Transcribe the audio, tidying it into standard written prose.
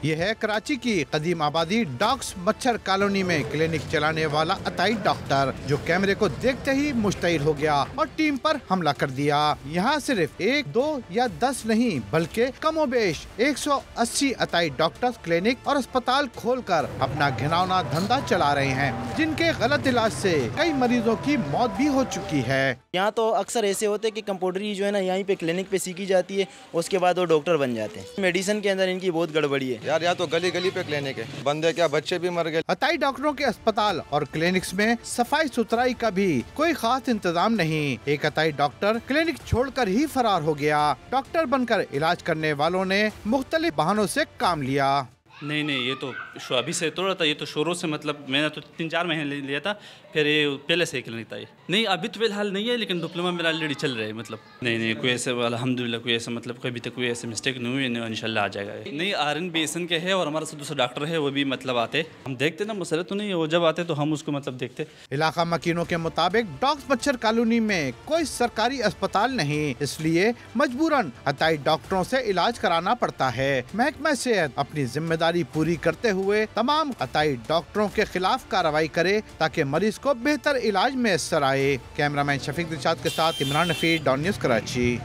یہ ہے کراچی کی قدیم آبادی ڈاکس مچھر کالونی میں کلینک چلانے والا عطائی ڈاکٹر، جو کیمرے کو دیکھتے ہی مشتعل ہو گیا اور ٹیم پر حملہ کر دیا۔ یہاں صرف 1، 2 یا 10 نہیں بلکہ کم و بیش 180 عطائی ڈاکٹر کلینک اور اسپتال کھول کر اپنا گھناؤنا دھندا چلا رہے ہیں، جن کے غلط علاج سے کئی مریضوں کی موت بھی ہو چکی ہے۔ یہاں تو اکثر ایسے ہوتے ہیں کہ کمپاؤنڈری جو ہے نا یہیں پہ کلینک پہ سیکھی جاتی ہے، اس کے بعد وہ ڈاکٹر بن جاتے ہیں۔ میڈیسن کے اندر ان کی بہت گڑبڑی ہے یار، یہاں تو گلی گلی پہ کلینک ہے، بندے کیا بچے بھی مر گئے۔ عطائی ڈاکٹروں کے اسپتال اور کلینکس میں صفائی ستھرائی کا بھی کوئی خاص انتظام نہیں۔ ایک عطائی ڈاکٹر کلینک چھوڑ کر ہی فرار ہو گیا۔ ڈاکٹر بن کر علاج کرنے والوں نے مختلف بہانوں سے کام لیا۔ نہیں، یہ تو ابھی سے توڑا تھا، یہ تو شروع سے مطلب میں نے تو 3-4 مہینے لیا تھا، پھر یہ پہلے سے ہی کلینک تھا۔ نہیں ابھی تو فی الحال نہیں ہے، لیکن ڈپلوما میرا آلریڈی چل رہا ہے۔ مطلب نہیں کوئی ایسے الحمدللہ کوئی ایسا مطلب ابھی تک کوئی ایسے مسٹیک نہیں ہوئی، انشاءاللہ آ جائے گا۔ نہیں RN کے ہے، اور ہمارا سے دوسرا ڈاکٹر ہے، وہ بھی مطلب آتے ہم دیکھتے نا، مسئلہ تو نہیں ہے، وہ جب آتے تو ہم اس کو مطلب دیکھتے۔ علاقہ مکینوں کے مطابق ڈاکس مچھر کالونی میں کوئی سرکاری اسپتال نہیں، اس لیے مجبوراً عطائی ڈاکٹروں سے علاج کرانا پڑتا ہے۔ محکمہ صحت اپنی ذمہ داری پوری کرتے ہوئے تمام عطائی ڈاکٹروں کے خلاف کارروائی کرے تاکہ مریض کو بہتر علاج میسر آئے۔ کیمرہ مین شفیق دلشاد کے ساتھ عمران نفیر، ڈان نیوز کراچی۔